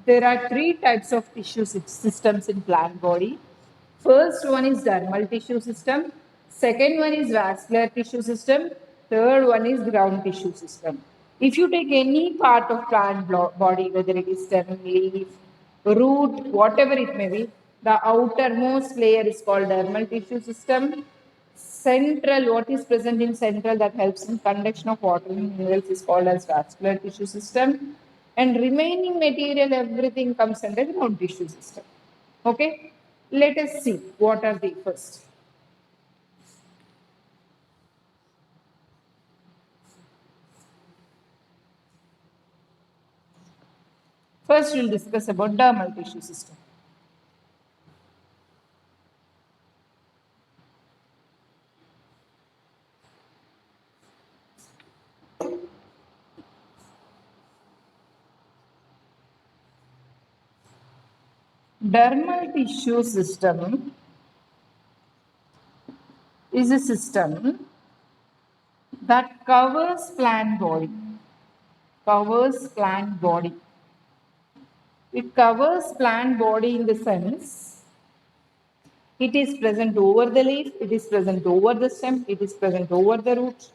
There are three types of tissue systems in plant body. First one is dermal tissue system. Second one is vascular tissue system. Third one is ground tissue system. If you take any part of plant body, whether it is stem, leaf, root, whatever it may be, the outermost layer is called dermal tissue system. Central, what is present in central that helps in conduction of water and minerals is called as vascular tissue system. And remaining material, everything comes under ground tissue system. Okay, let us see what are they first. First, we'll discuss about dermal tissue system. Dermal tissue system is a system that covers plant body. Covers plant body. It covers plant body in the sense it is present over the leaf, it is present over the stem, it is present over the root.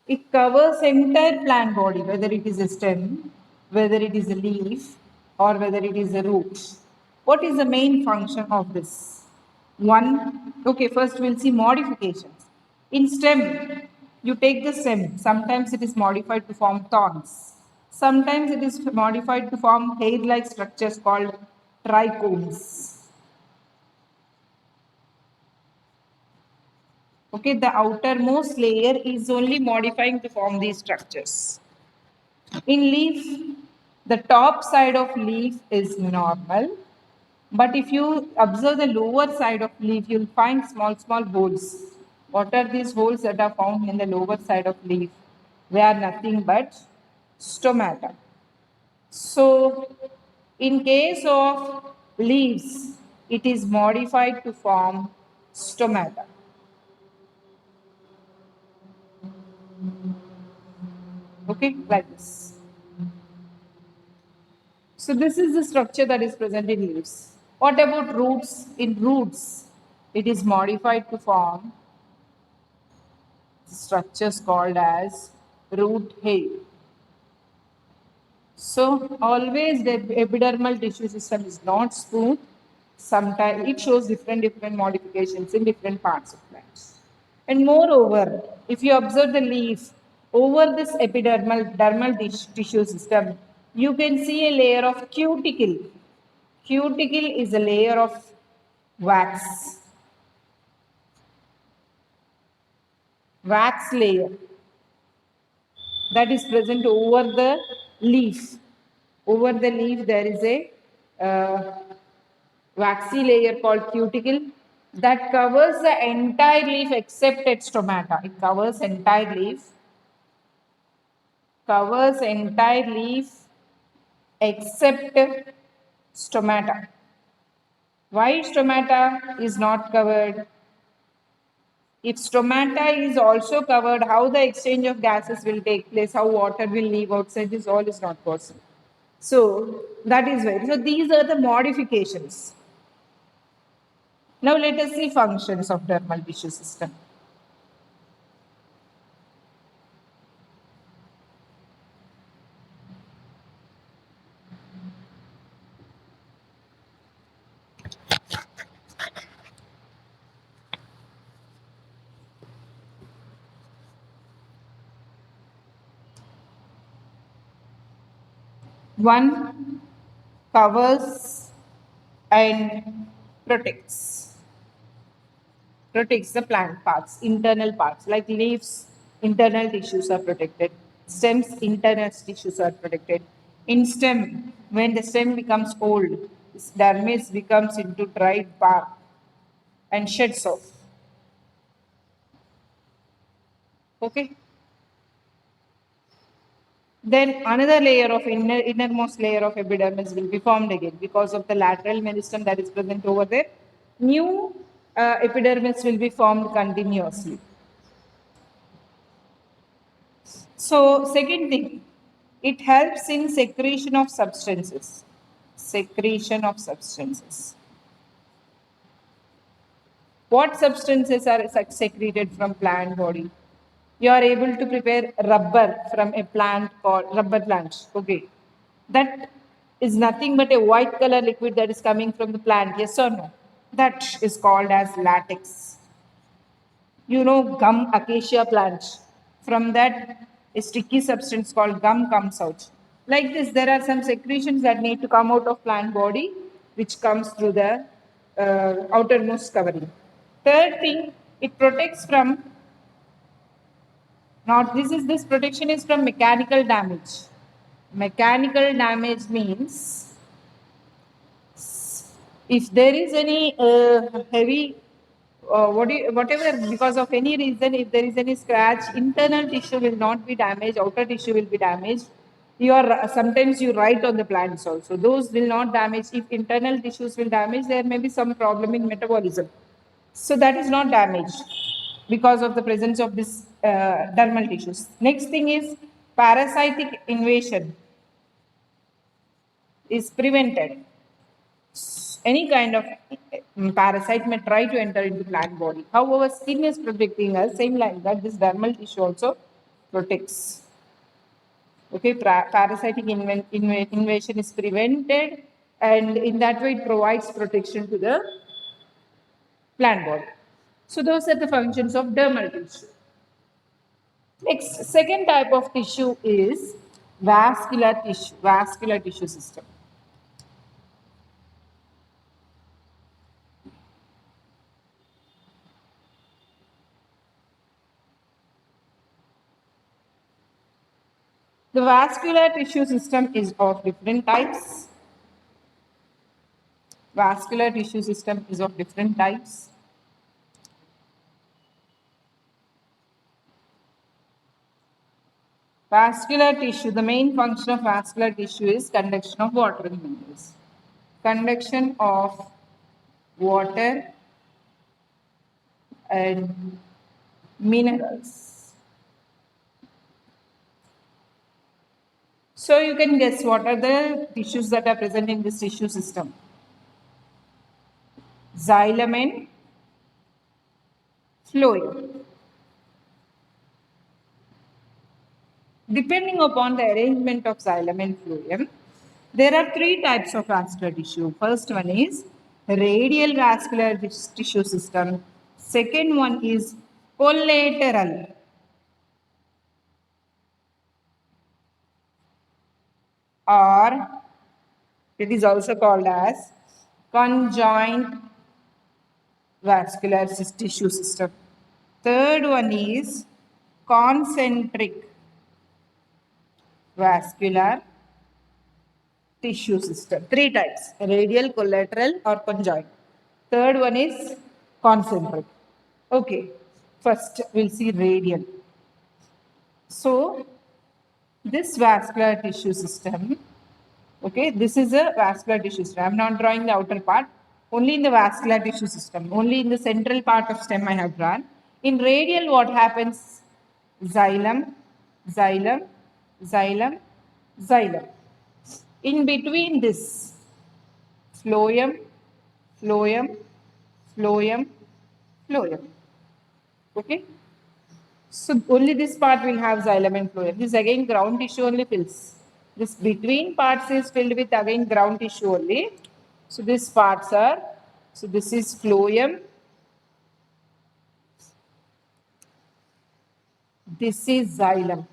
It covers entire plant body, whether it is a stem, whether it is a leaf, or whether it is a root. What is the main function of this? One, okay, first we'll see modifications. In stem, you take the stem, sometimes it is modified to form thorns. Sometimes it is modified to form hair-like structures called trichomes. Okay, the outermost layer is only modifying to form these structures. In leaf, the top side of leaf is normal, but if you observe the lower side of leaf, you'll find small holes. What are these holes that are found in the lower side of leaf? They are nothing but stomata. So, in case of leaves, it is modified to form stomata. Okay, like this. So this is the structure that is present in leaves. What about roots? In roots, it is modified to form structures called as root hair. So always the epidermal tissue system is not smooth. Sometimes it shows different modifications in different parts of plants. And moreover, if you observe the leaf, over this dermal tissue system, you can see a layer of cuticle. Cuticle is a layer of wax. Wax layer that is present over the leaf. Over the leaf, there is a waxy layer called cuticle that covers the entire leaf except its stomata. It covers entire leaf. Covers entire leaf except stomata. Why stomata is not covered? If stomata is also covered, how the exchange of gases will take place, how water will leave outside, this all is not possible. So that is why. So these are the modifications. Now let us see functions of dermal tissue system. One, covers and protects. Protects the plant parts, internal parts, like leaves, internal tissues are protected. Stems, internal tissues are protected. In stem, when the stem becomes old, its dermis becomes into dried bark and sheds off. Okay. Then another layer of innermost layer of epidermis will be formed again because of the lateral meristem that is present over there. New epidermis will be formed continuously. So second thing, It helps in secretion of substances. Secretion of substances. What substances are secreted from plant body? You are able to prepare rubber from a plant called rubber plant. Okay. That is nothing but a white color liquid that is coming from the plant. Yes or no? That is called as latex. You know gum acacia plant. From that, a sticky substance called gum comes out. Like this, there are some secretions that need to come out of plant body, which comes through the outermost covering. Third thing, it protects from, not this protection is from mechanical damage. Mechanical damage means if there is any heavy whatever, because of any reason, if there is any scratch, internal tissue will not be damaged, outer tissue will be damaged. You are sometimes you write on the plants also, those will not damage. If internal tissues will damage, there may be some problem in metabolism, so that is not damaged because of the presence of this dermal tissues. Next thing is parasitic invasion is prevented. Any kind of parasite may try to enter into plant body. However, skin is protecting us, same like that, this dermal tissue also protects. Okay, parasitic invasion is prevented, and in that way it provides protection to the plant body. So those are the functions of dermal tissue. Next, second type of tissue is vascular tissue system. The vascular tissue system is of different types. Vascular tissue system is of different types. Vascular tissue, the main function of vascular tissue is conduction of water and minerals. Conduction of water and minerals. So you can guess what are the tissues that are present in this tissue system. Xylem and phloem. Depending upon the arrangement of xylem and phloem, there are three types of vascular tissue. First one is radial vascular tissue system. Second one is collateral. Or it is also called as conjoint vascular tissue system. Third one is concentric vascular tissue system. Three types: radial, collateral, or conjoint. Third one is concentric. Okay, first we'll see radial. So, this vascular tissue system, okay, this is a vascular tissue system. I'm not drawing the outer part, only in the vascular tissue system, only in the central part of stem I have drawn. In radial, what happens? Xylem, xylem, xylem, xylem. In between this, phloem, phloem, phloem, phloem. Okay? So only this part will have xylem and phloem. This again ground tissue only fills. This between parts is filled with again ground tissue only. So these parts are, so this is phloem. This is xylem.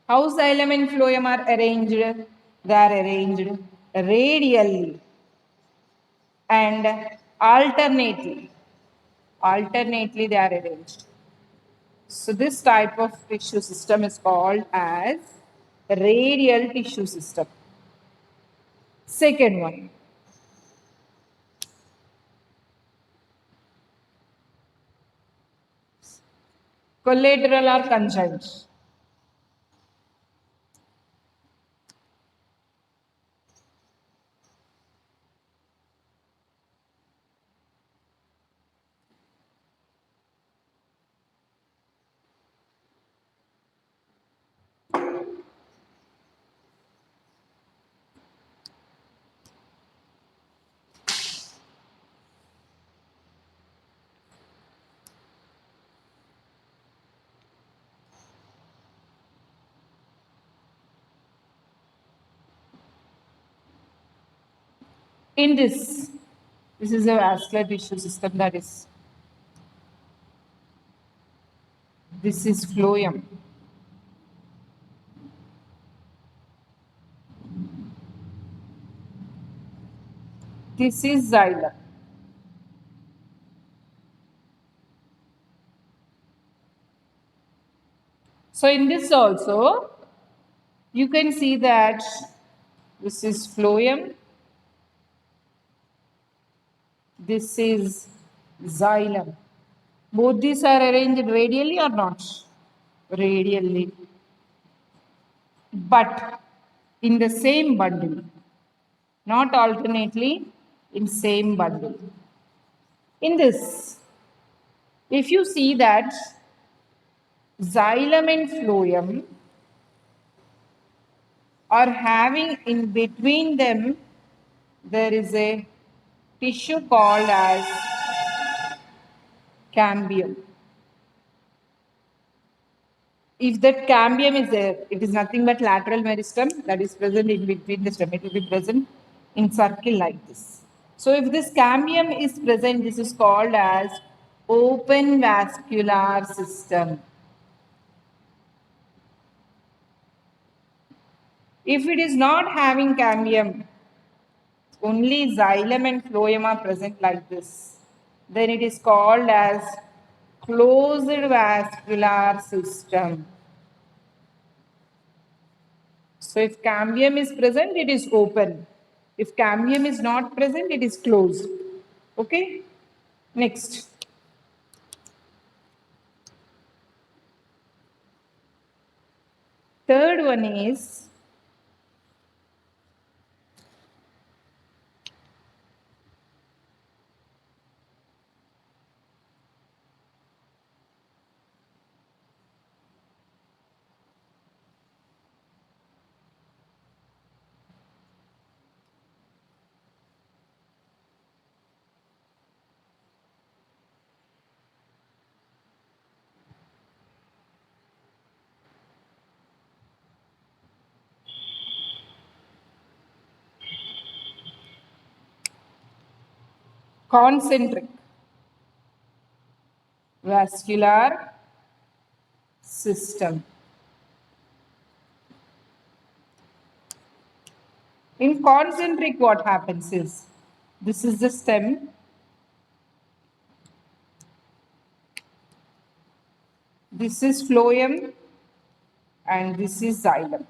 How xylem and phloem are arranged? They are arranged radially and alternately. Alternately they are arranged. So this type of tissue system is called as radial tissue system. Second one. Collateral or conjoint. In this is a vascular tissue system, that is, this is phloem. This is xylem. So in this also, you can see that this is phloem, this is xylem. Both these are arranged radially or not? Radially. But in the same bundle, not alternately, in same bundle. In this, if you see that xylem and phloem are having in between them, there is a tissue called as cambium. If that cambium is there, it is nothing but lateral meristem that is present in between the stem. It will be present in circle like this. So if this cambium is present, this is called as open vascular system. If it is not having cambium, only xylem and phloem are present like this, then it is called as closed vascular system. So if cambium is present, it is open. If cambium is not present, it is closed. Okay? Next. Third one is concentric vascular system. In concentric, what happens is, this is the stem, this is phloem, and this is xylem.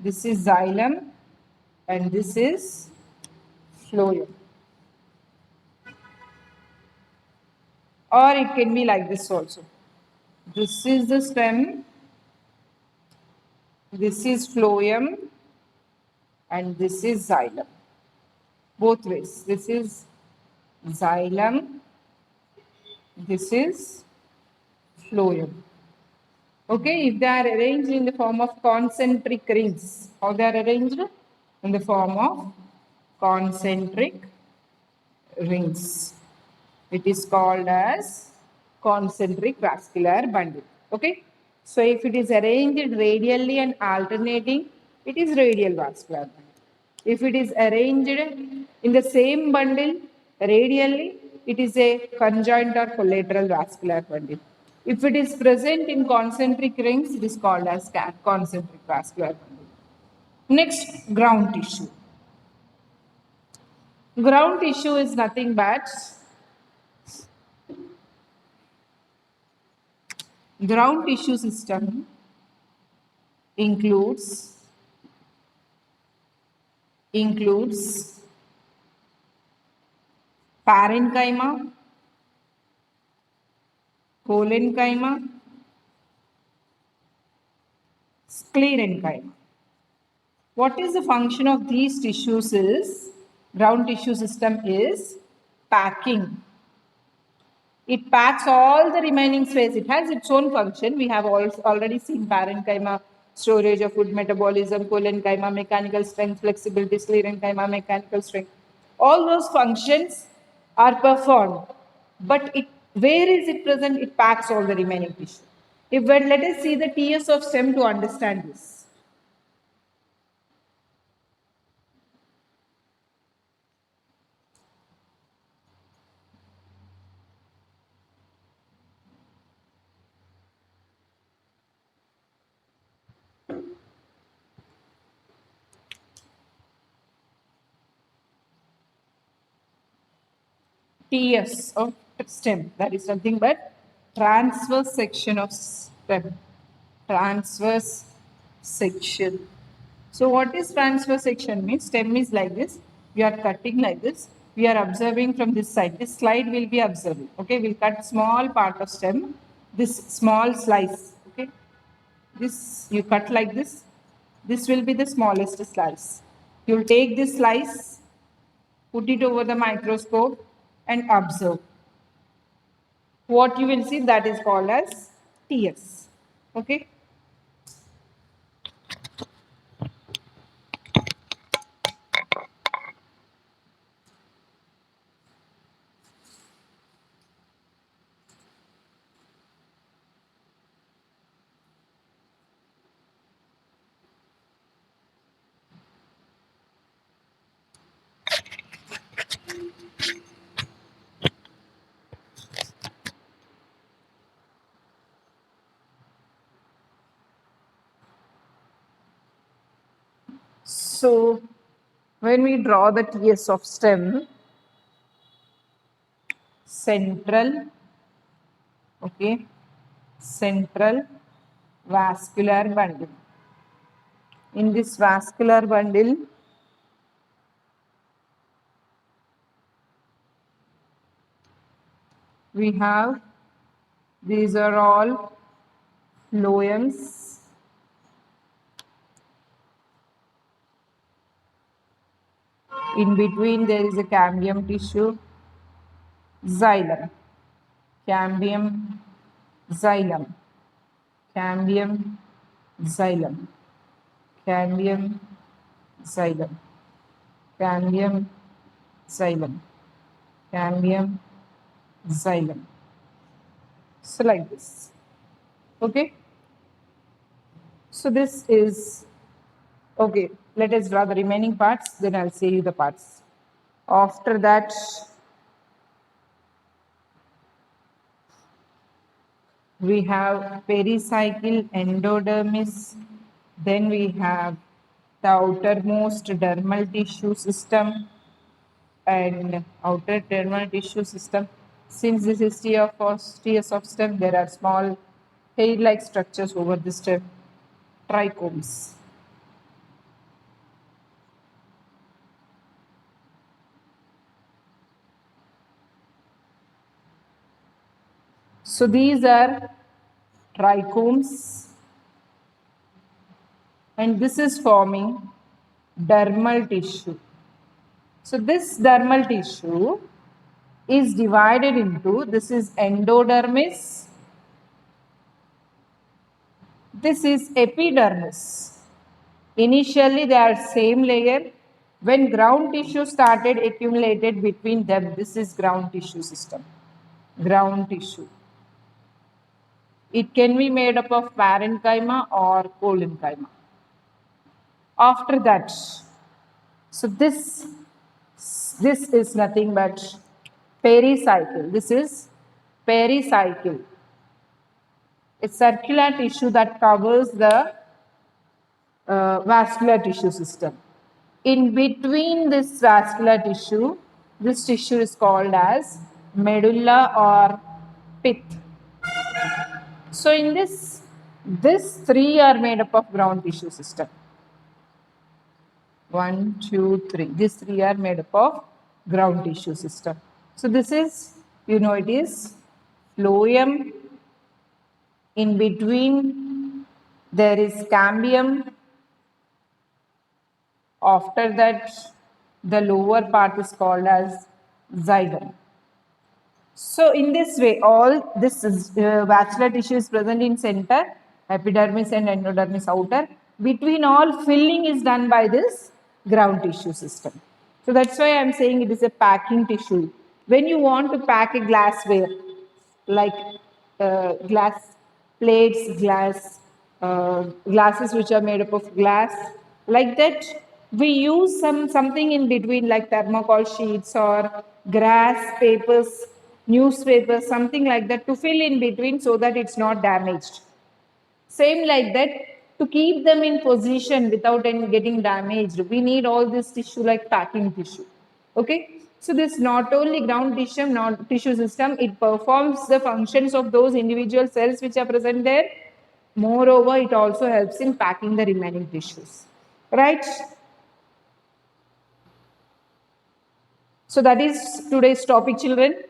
This is xylem, and this is phloem. Or it can be like this also. This is the stem, this is phloem, and this is xylem. Both ways. This is xylem, this is phloem. Okay, if they are arranged in the form of concentric rings, how they are arranged? In the form of concentric rings. It is called as concentric vascular bundle. Okay, so if it is arranged radially and alternating, it is radial vascular bundle. If it is arranged in the same bundle radially, it is a conjoint or collateral vascular bundle. If it is present in concentric rings, it is called as concentric vascular bundle. Next, ground tissue. Ground tissue is nothing but ground tissue system includes parenchyma, collenchyma, sclerenchyma. What is the function of these tissues is, ground tissue system is packing. It packs all the remaining space. It has its own function. We have already seen parenchyma, storage of food metabolism, collenchyma, mechanical strength, flexibility, sclerenchyma, mechanical strength. All those functions are performed. But where is it present? It packs all the remaining tissue. Let us see the TS of stem to understand this. TS of stem. That is nothing but transverse section of stem. Transverse section. So what is transverse section means? Stem is like this. We are cutting like this. We are observing from this side. This slide will be observing. Okay, we'll cut small part of stem. This small slice. Okay, this you cut like this. This will be the smallest slice. You'll take this slice, put it over the microscope and observe. What you will see, that is called as TS. Okay. So when we draw the TS of stem, central, okay, central vascular bundle. In this vascular bundle, we have, these are all phloems. In between there is a cambium tissue, xylem, cambium, xylem, cambium, xylem, cambium, xylem, cambium, xylem, cambium, xylem. So like this. Okay. So this is, okay, let us draw the remaining parts, then I'll say you the parts. After that, we have pericycle endodermis, then we have the outermost dermal tissue system and outer dermal tissue system. Since this is TS of stem, there are small hair-like structures over the stem, trichomes. So these are trichomes, and this is forming dermal tissue. So this dermal tissue is divided into, this is endodermis, this is epidermis. Initially they are same layer. When ground tissue started accumulated between them, this is ground tissue system. Ground tissue. It can be made up of parenchyma or collenchyma. After that, so this is nothing but pericycle. This is pericycle. A circular tissue that covers the vascular tissue system. In between this vascular tissue, this tissue is called as medulla or pith. So in this three are made up of ground tissue system. 1, 2, 3. These three are made up of ground tissue system. So this is, you know, it is phloem. In between there is cambium. After that, the lower part is called as xylem. So in this way, all this is, vascular tissue is present in center, epidermis and endodermis outer. Between all, filling is done by this ground tissue system. So that's why I am saying it is a packing tissue. When you want to pack a glassware, like glass plates, glasses which are made up of glass, like that, we use something in between like thermocol sheets or grass papers, newspapers, something like that to fill in between so that it's not damaged. Same like that, to keep them in position without any getting damaged, we need all this tissue like packing tissue. Okay. So this not only ground tissue, not tissue system, it performs the functions of those individual cells which are present there. Moreover, it also helps in packing the remaining tissues. Right? So that is today's topic, children.